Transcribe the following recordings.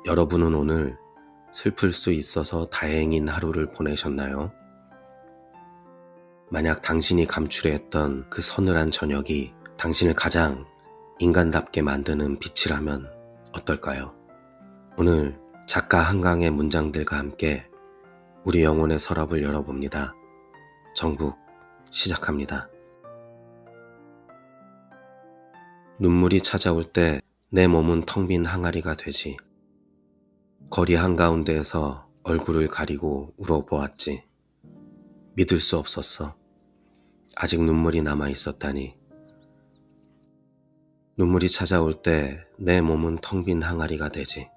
여러분은 오늘 슬플 수 있어서 다행인 하루를 보내셨나요? 만약 당신이 감추려 했던 그 서늘한 저녁이 당신을 가장 인간답게 만드는 빛이라면 어떨까요? 오늘 작가 한강의 문장들과 함께 우리 영혼의 서랍을 열어봅니다. 정국 시작합니다. 눈물이 찾아올 때 내 몸은 텅 빈 항아리가 되지. 거리 한가운데에서 얼굴을 가리고 울어보았지. 믿을 수 없었어. 아직 눈물이 남아 있었다니. 눈물이 찾아올 때 내 몸은 텅 빈 항아리가 되지.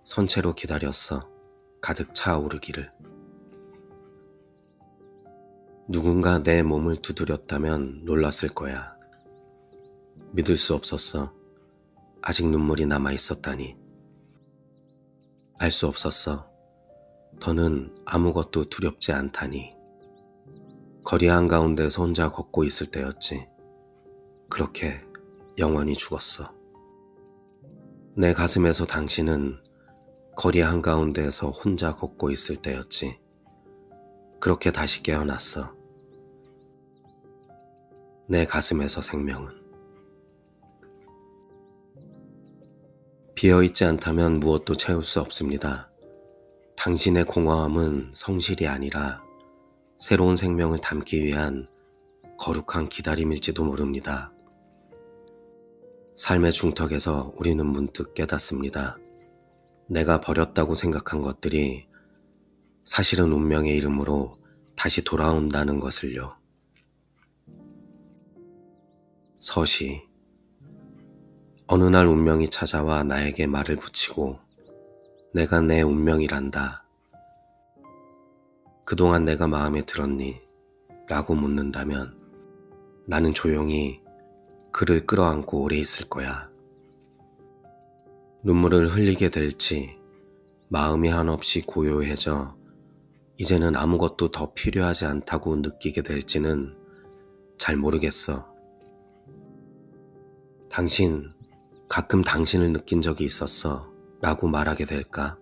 선체로 기다렸어. 가득 차오르기를. 누군가 내 몸을 두드렸다면 놀랐을 거야. 믿을 수 없었어. 아직 눈물이 남아 있었다니. 알 수 없었어. 더는 아무것도 두렵지 않다니. 거리 한가운데서 혼자 걷고 있을 때였지. 그렇게 영원히 죽었어. 내 가슴에서 당신은 거리 한가운데에서 혼자 걷고 있을 때였지. 그렇게 다시 깨어났어. 내 가슴에서 생명은. 비어있지 않다면 무엇도 채울 수 없습니다. 당신의 공허함은 성실이 아니라 새로운 생명을 담기 위한 거룩한 기다림일지도 모릅니다. 삶의 중턱에서 우리는 문득 깨닫습니다. 내가 버렸다고 생각한 것들이 사실은 운명의 이름으로 다시 돌아온다는 것을요. 서시. 어느 날 운명이 찾아와 나에게 말을 붙이고 내가 내 운명이란다. 그동안 내가 마음에 들었니? 라고 묻는다면 나는 조용히 그를 끌어안고 오래 있을 거야. 눈물을 흘리게 될지 마음이 한없이 고요해져 이제는 아무것도 더 필요하지 않다고 느끼게 될지는 잘 모르겠어. 당신, 가끔 당신을 느낀 적이 있었어 라고 말하게 될까?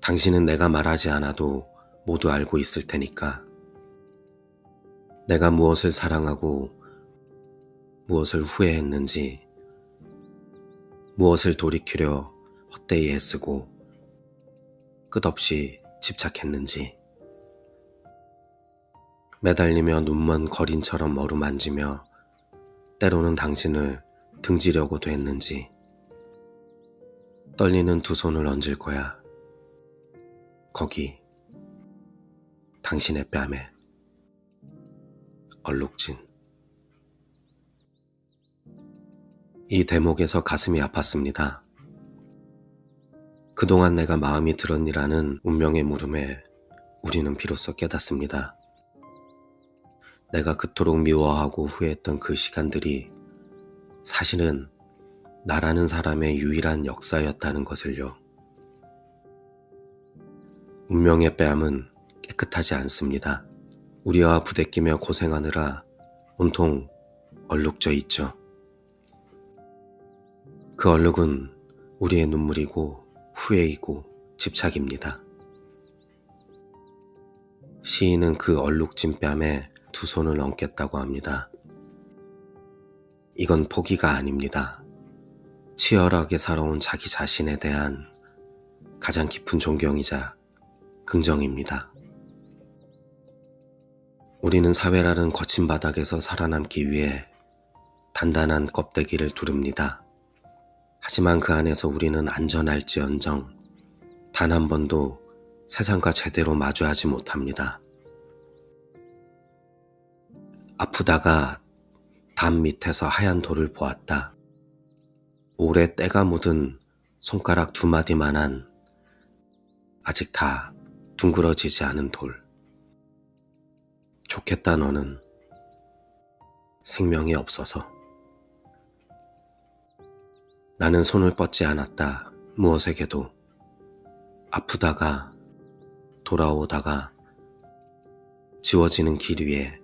당신은 내가 말하지 않아도 모두 알고 있을 테니까. 내가 무엇을 사랑하고 무엇을 후회했는지, 무엇을 돌이키려 헛되이 애쓰고 끝없이 집착했는지. 매달리며 눈먼 거린처럼 어루만지며 때로는 당신을 등지려고도 했는지. 떨리는 두 손을 얹을 거야. 거기, 당신의 뺨에. 얼룩진. 이 대목에서 가슴이 아팠습니다. 그동안 내가 마음이 들었니라는 운명의 물음에 우리는 비로소 깨닫습니다. 내가 그토록 미워하고 후회했던 그 시간들이 사실은 나라는 사람의 유일한 역사였다는 것을요. 운명의 뺨은 깨끗하지 않습니다. 우리와 부대끼며 고생하느라 온통 얼룩져 있죠. 그 얼룩은 우리의 눈물이고 후회이고 집착입니다. 시인은 그 얼룩진 뺨에 두 손을 얹겠다고 합니다. 이건 포기가 아닙니다. 치열하게 살아온 자기 자신에 대한 가장 깊은 존경이자 긍정입니다. 우리는 사회라는 거친 바닥에서 살아남기 위해 단단한 껍데기를 두릅니다. 하지만 그 안에서 우리는 안전할지언정 단 한 번도 세상과 제대로 마주하지 못합니다. 아프다가 담 밑에서 하얀 돌을 보았다. 오래 때가 묻은 손가락 두 마디만한 아직 다 둥그러지지 않은 돌. 좋겠다 너는 생명이 없어서. 나는 손을 뻗지 않았다. 무엇에게도. 아프다가 돌아오다가 지워지는 길 위에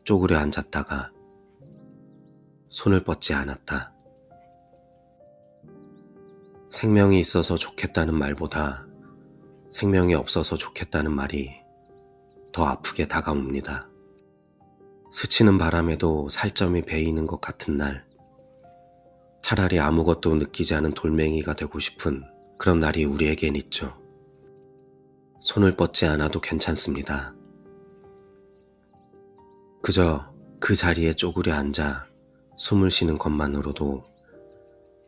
쪼그려 앉았다가 손을 뻗지 않았다. 생명이 있어서 좋겠다는 말보다 생명이 없어서 좋겠다는 말이 더 아프게 다가옵니다. 스치는 바람에도 살점이 베이는 것 같은 날, 차라리 아무것도 느끼지 않은 돌멩이가 되고 싶은 그런 날이 우리에겐 있죠. 손을 뻗지 않아도 괜찮습니다. 그저 그 자리에 쪼그려 앉아 숨을 쉬는 것만으로도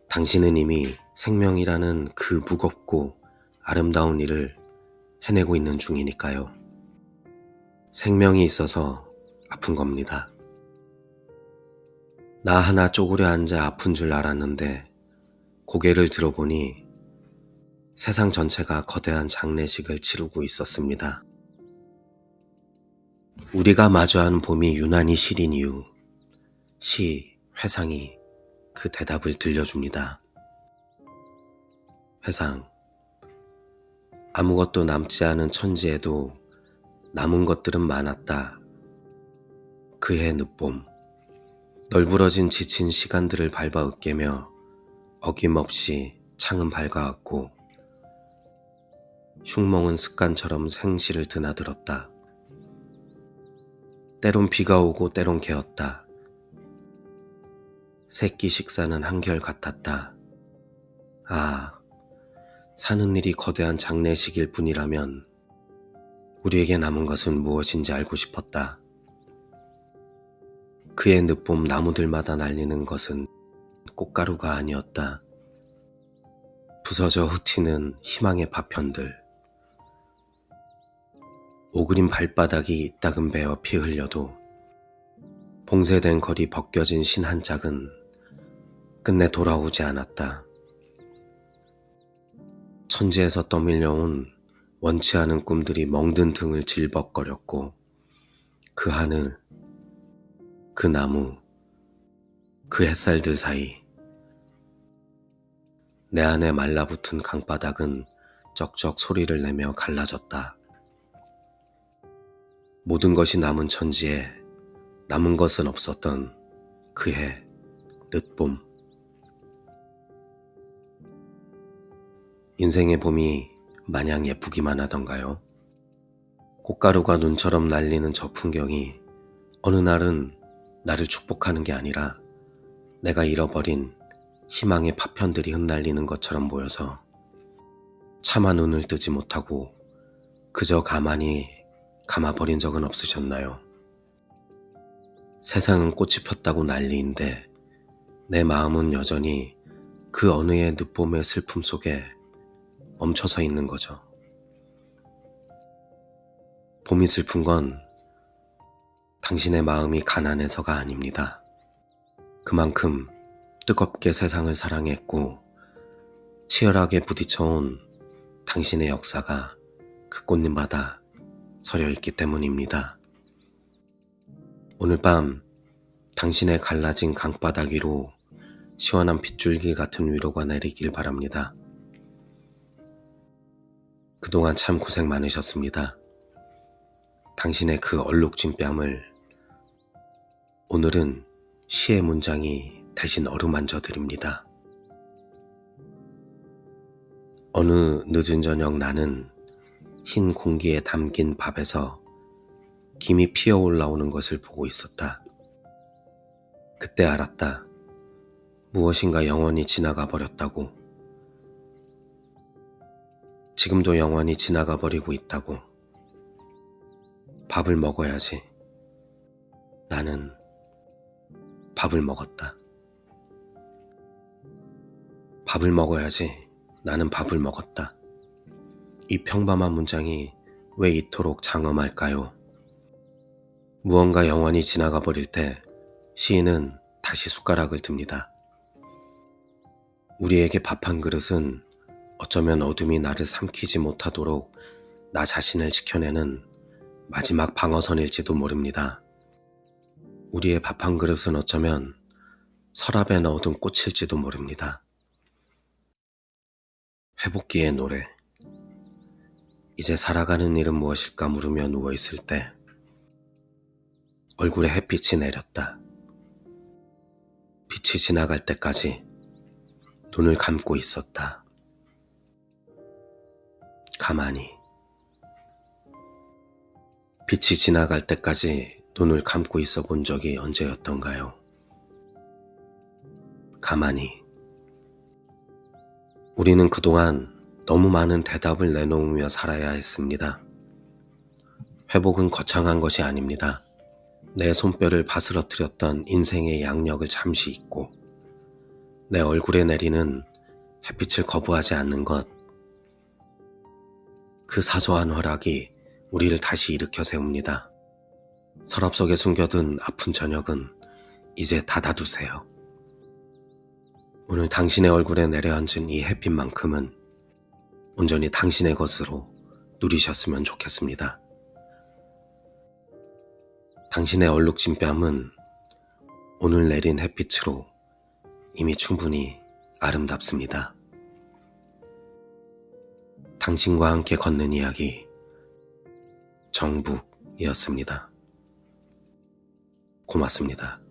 당신은 이미 생명이라는 그 무겁고 아름다운 일을 해내고 있는 중이니까요. 생명이 있어서 아픈 겁니다. 나 하나 쪼그려 앉아 아픈 줄 알았는데 고개를 들어보니 세상 전체가 거대한 장례식을 치르고 있었습니다. 우리가 마주한 봄이 유난히 시린 이유, 시, 회상이 그 대답을 들려줍니다. 회상, 아무것도 남지 않은 천지에도 남은 것들은 많았다. 그해 늦봄, 널브러진 지친 시간들을 밟아 으깨며 어김없이 창은 밝아왔고 흉몽은 습관처럼 생시를 드나들었다. 때론 비가 오고 때론 개었다. 새끼 식사는 한결 같았다. 아, 사는 일이 거대한 장례식일 뿐이라면 우리에게 남은 것은 무엇인지 알고 싶었다. 그의 늦봄 나무들마다 날리는 것은 꽃가루가 아니었다. 부서져 흩튀는 희망의 파편들. 오그린 발바닥이 이따금 베어 피 흘려도 봉쇄된 거리 벗겨진 신 한 짝은 끝내 돌아오지 않았다. 천지에서 떠밀려온 원치 않은 꿈들이 멍든 등을 질벅거렸고 그 하늘, 그 나무, 그 햇살들 사이 내 안에 말라붙은 강바닥은 쩍쩍 소리를 내며 갈라졌다. 모든 것이 남은 천지에 남은 것은 없었던 그해 늦봄. 인생의 봄이 마냥 예쁘기만 하던가요? 꽃가루가 눈처럼 날리는 저 풍경이 어느 날은 나를 축복하는 게 아니라 내가 잃어버린 희망의 파편들이 흩날리는 것처럼 보여서 차마 눈을 뜨지 못하고 그저 가만히 감아버린 적은 없으셨나요? 세상은 꽃이 폈다고 난리인데 내 마음은 여전히 그 어느 해 늦봄의 슬픔 속에 멈춰서 있는 거죠. 봄이 슬픈 건 당신의 마음이 가난해서가 아닙니다. 그만큼 뜨겁게 세상을 사랑했고 치열하게 부딪혀온 당신의 역사가 그 꽃잎마다 서려있기 때문입니다. 오늘 밤 당신의 갈라진 강바닥 위로 시원한 빗줄기 같은 위로가 내리길 바랍니다. 그동안 참 고생 많으셨습니다. 당신의 그 얼룩진 뺨을 오늘은 시의 문장이 대신 어루만져 드립니다. 어느 늦은 저녁 나는 흰 공기에 담긴 밥에서 김이 피어 올라오는 것을 보고 있었다. 그때 알았다. 무엇인가 영원히 지나가 버렸다고. 지금도 영원히 지나가 버리고 있다고. 밥을 먹어야지. 나는 밥을 먹었다. 밥을 먹어야지. 나는 밥을 먹었다. 이 평범한 문장이 왜 이토록 장엄할까요? 무언가 영원히 지나가 버릴 때 시인은 다시 숟가락을 듭니다. 우리에게 밥 한 그릇은 어쩌면 어둠이 나를 삼키지 못하도록 나 자신을 지켜내는 마지막 방어선일지도 모릅니다. 우리의 밥 한 그릇은 어쩌면 서랍에 넣어둔 꽃일지도 모릅니다. 회복기의 노래. 이제 살아가는 일은 무엇일까 물으며 누워있을 때 얼굴에 햇빛이 내렸다. 빛이 지나갈 때까지 눈을 감고 있었다. 가만히. 빛이 지나갈 때까지 눈을 감고 있어 본 적이 언제였던가요? 가만히. 우리는 그동안 너무 많은 대답을 내놓으며 살아야 했습니다. 회복은 거창한 것이 아닙니다. 내 손뼉을 바스러뜨렸던 인생의 양력을 잠시 잊고 내 얼굴에 내리는 햇빛을 거부하지 않는 것, 그 사소한 허락이 우리를 다시 일으켜 세웁니다. 서랍 속에 숨겨둔 아픈 저녁은 이제 닫아두세요. 오늘 당신의 얼굴에 내려앉은 이 햇빛만큼은 온전히 당신의 것으로 누리셨으면 좋겠습니다. 당신의 얼룩진 뺨은 오늘 내린 햇빛으로 이미 충분히 아름답습니다. 당신과 함께 걷는 이야기, 정북이었습니다. 고맙습니다.